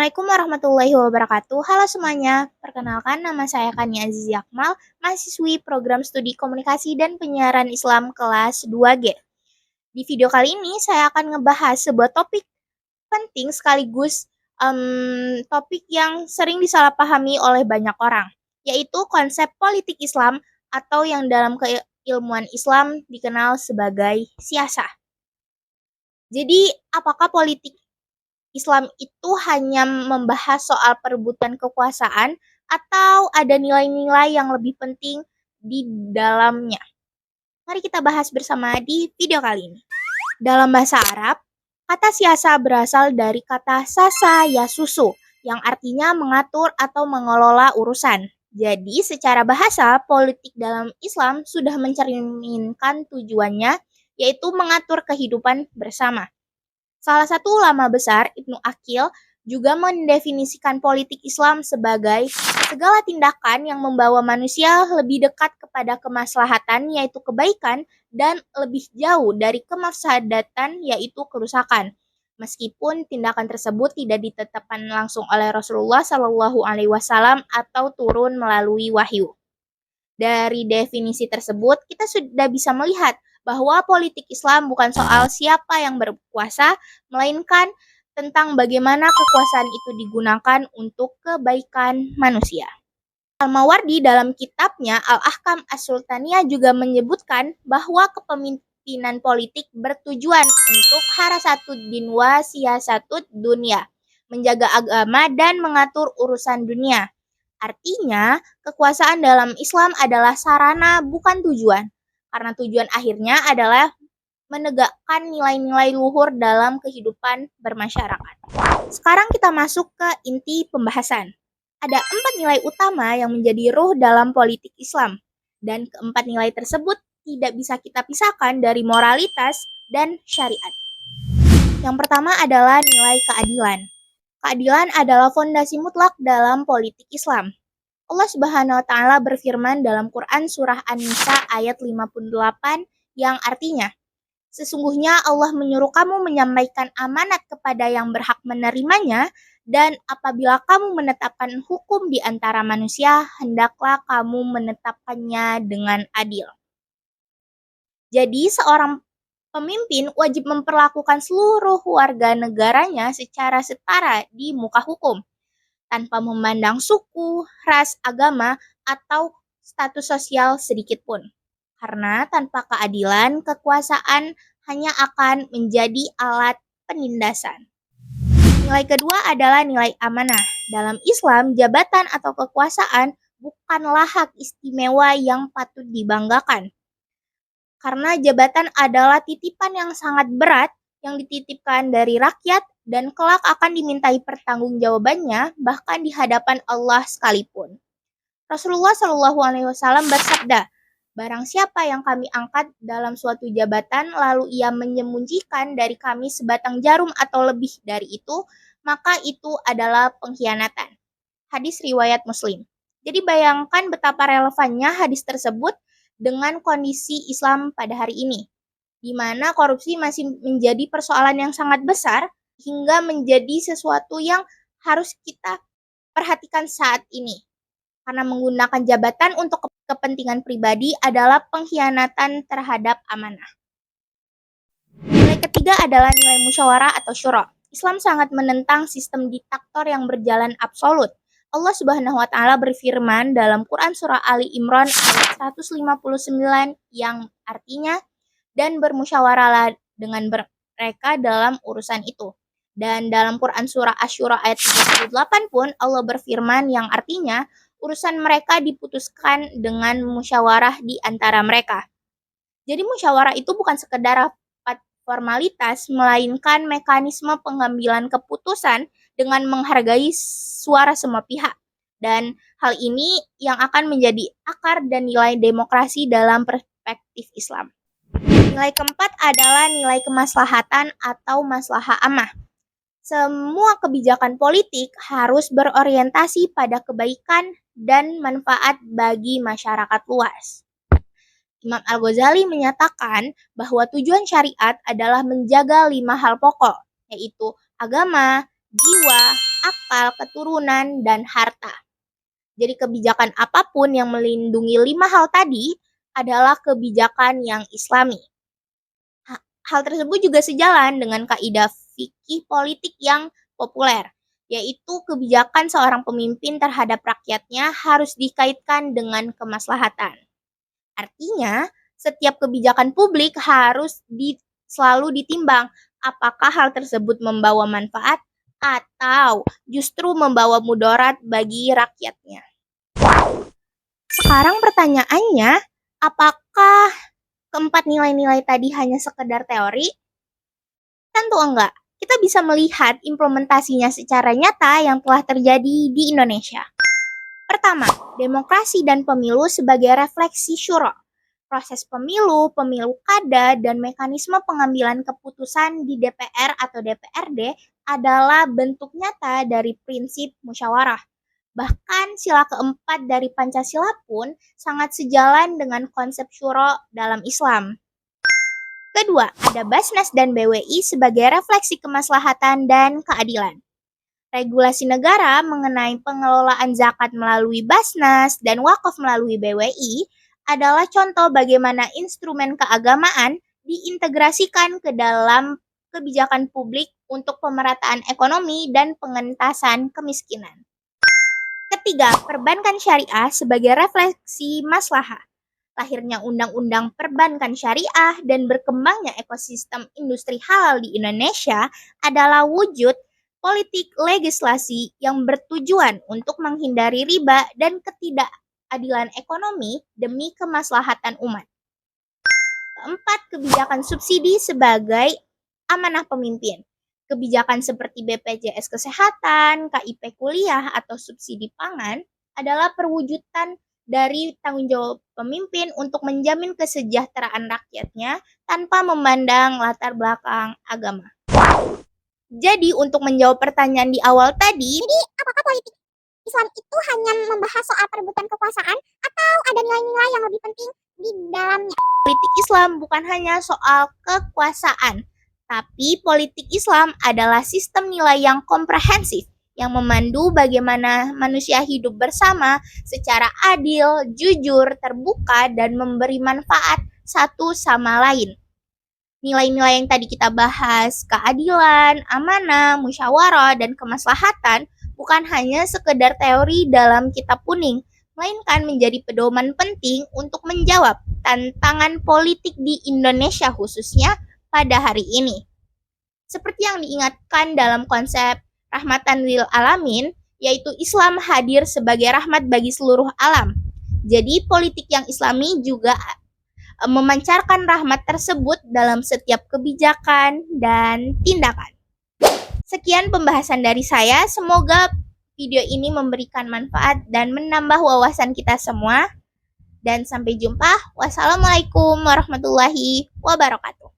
Assalamualaikum warahmatullahi wabarakatuh. Halo semuanya, perkenalkan nama saya Kania Azizi Akmal, mahasiswi program studi komunikasi dan penyiaran Islam kelas 2G. Di video kali ini saya akan ngebahas sebuah topik penting sekaligus topik yang sering disalahpahami oleh banyak orang, yaitu konsep politik Islam atau yang dalam keilmuan Islam dikenal sebagai siasah. Jadi, apakah politik Islam itu hanya membahas soal perebutan kekuasaan atau ada nilai-nilai yang lebih penting di dalamnya? Mari kita bahas bersama di video kali ini. Dalam bahasa Arab, kata siasa berasal dari kata sasa yasusu, yang artinya mengatur atau mengelola urusan. Jadi, secara bahasa, politik dalam Islam sudah mencerminkan tujuannya, yaitu mengatur kehidupan bersama. Salah satu ulama besar, Ibnu Aqil, juga mendefinisikan politik Islam sebagai segala tindakan yang membawa manusia lebih dekat kepada kemaslahatan, yaitu kebaikan, dan lebih jauh dari kemafsadatan, yaitu kerusakan. Meskipun tindakan tersebut tidak ditetapkan langsung oleh Rasulullah Shallallahu Alaihi Wasallam atau turun melalui wahyu. Dari definisi tersebut, kita sudah bisa melihat bahwa politik Islam bukan soal siapa yang berkuasa, melainkan tentang bagaimana kekuasaan itu digunakan untuk kebaikan manusia. Al-Mawardi dalam kitabnya Al-Ahkam As-Sultaniyah juga menyebutkan bahwa kepemimpinan politik bertujuan untuk harasatud din wa siyasatud dunia, menjaga agama dan mengatur urusan dunia. Artinya, kekuasaan dalam Islam adalah sarana bukan tujuan, karena tujuan akhirnya adalah menegakkan nilai-nilai luhur dalam kehidupan bermasyarakat. Sekarang kita masuk ke inti pembahasan. Ada 4 nilai utama yang menjadi ruh dalam politik Islam, dan keempat nilai tersebut tidak bisa kita pisahkan dari moralitas dan syariat. Yang pertama adalah nilai keadilan. Keadilan adalah fondasi mutlak dalam politik Islam. Allah Subhanahu wa taala berfirman dalam Quran surah An-Nisa ayat 58 yang artinya, sesungguhnya Allah menyuruh kamu menyampaikan amanat kepada yang berhak menerimanya, dan apabila kamu menetapkan hukum di antara manusia, hendaklah kamu menetapkannya dengan adil. Jadi seorang pemimpin wajib memperlakukan seluruh warga negaranya secara setara di muka hukum, tanpa memandang suku, ras, agama, atau status sosial sedikit pun. Karena tanpa keadilan, kekuasaan hanya akan menjadi alat penindasan. Nilai kedua adalah nilai amanah. Dalam Islam, jabatan atau kekuasaan bukanlah hak istimewa yang patut dibanggakan. Karena jabatan adalah titipan yang sangat berat yang dititipkan dari rakyat dan kelak akan dimintai pertanggungjawabannya bahkan di hadapan Allah sekalipun. Rasulullah Shallallahu Alaihi Wasallam bersabda, barang siapa yang kami angkat dalam suatu jabatan lalu ia menyembunyikan dari kami sebatang jarum atau lebih dari itu, maka itu adalah pengkhianatan. Hadis riwayat Muslim. Jadi bayangkan betapa relevannya hadis tersebut dengan kondisi Islam pada hari ini, di mana korupsi masih menjadi persoalan yang sangat besar hingga menjadi sesuatu yang harus kita perhatikan saat ini. Karena menggunakan jabatan untuk kepentingan pribadi adalah pengkhianatan terhadap amanah. Nilai ketiga adalah nilai musyawarah atau syura. Islam sangat menentang sistem diktator yang berjalan absolut. Allah Subhanahu wa taala berfirman dalam Quran surah Ali Imran ayat 159 yang artinya, dan bermusyawarahlah dengan mereka dalam urusan itu. Dan dalam Quran surah Asy-Syura ayat 38 pun Allah berfirman yang artinya, urusan mereka diputuskan dengan musyawarah di antara mereka. Jadi musyawarah itu bukan sekedar formalitas, melainkan mekanisme pengambilan keputusan dengan menghargai suara semua pihak. Dan hal ini yang akan menjadi akar dan nilai demokrasi dalam perspektif Islam. Nilai keempat adalah nilai kemaslahatan atau maslahah ammah. Semua kebijakan politik harus berorientasi pada kebaikan dan manfaat bagi masyarakat luas. Imam Al-Ghazali menyatakan bahwa tujuan syariat adalah menjaga 5 hal pokok, yaitu agama, jiwa, akal, keturunan, dan harta. Jadi kebijakan apapun yang melindungi 5 hal tadi adalah kebijakan yang islami. Hal tersebut juga sejalan dengan kaidah fikih politik yang populer, yaitu kebijakan seorang pemimpin terhadap rakyatnya harus dikaitkan dengan kemaslahatan. Artinya, setiap kebijakan publik harus selalu ditimbang apakah hal tersebut membawa manfaat atau justru membawa mudarat bagi rakyatnya. Sekarang pertanyaannya, apakah keempat nilai-nilai tadi hanya sekedar teori? Tentu enggak. Kita bisa melihat implementasinya secara nyata yang telah terjadi di Indonesia. Pertama, demokrasi dan pemilu sebagai refleksi syuro. Proses pemilu, pemilu kada, dan mekanisme pengambilan keputusan di DPR atau DPRD adalah bentuk nyata dari prinsip musyawarah. Bahkan sila keempat dari Pancasila pun sangat sejalan dengan konsep syuro dalam Islam. Kedua, ada Basnas dan BWI sebagai refleksi kemaslahatan dan keadilan. Regulasi negara mengenai pengelolaan zakat melalui Basnas dan wakaf melalui BWI adalah contoh bagaimana instrumen keagamaan diintegrasikan ke dalam kebijakan publik untuk pemerataan ekonomi dan pengentasan kemiskinan. Ketiga, perbankan syariah sebagai refleksi maslahah. Lahirnya Undang-Undang Perbankan Syariah dan berkembangnya ekosistem industri halal di Indonesia adalah wujud politik legislasi yang bertujuan untuk menghindari riba dan ketidakadilan ekonomi demi kemaslahatan umat. Keempat, kebijakan subsidi sebagai amanah pemimpin. Kebijakan seperti BPJS Kesehatan, KIP Kuliah, atau subsidi pangan adalah perwujudan dari tanggung jawab pemimpin untuk menjamin kesejahteraan rakyatnya tanpa memandang latar belakang agama. Jadi untuk menjawab pertanyaan di awal tadi, Apakah politik Islam itu hanya membahas soal perebutan kekuasaan atau ada nilai-nilai yang lebih penting di dalamnya? politik Islam bukan hanya soal kekuasaan, tapi politik Islam adalah sistem nilai yang komprehensif yang memandu bagaimana manusia hidup bersama secara adil, jujur, terbuka, dan memberi manfaat satu sama lain. Nilai-nilai yang tadi kita bahas, keadilan, amanah, musyawarah, dan kemaslahatan bukan hanya sekedar teori dalam kitab kuning, melainkan menjadi pedoman penting untuk menjawab tantangan politik di Indonesia khususnya pada hari ini. Seperti yang diingatkan dalam konsep rahmatan lil alamin, yaitu Islam hadir sebagai rahmat bagi seluruh alam. Jadi politik yang islami juga memancarkan rahmat tersebut dalam setiap kebijakan dan tindakan. Sekian pembahasan dari saya, semoga video ini memberikan manfaat dan menambah wawasan kita semua. Dan sampai jumpa. Wassalamualaikum warahmatullahi wabarakatuh.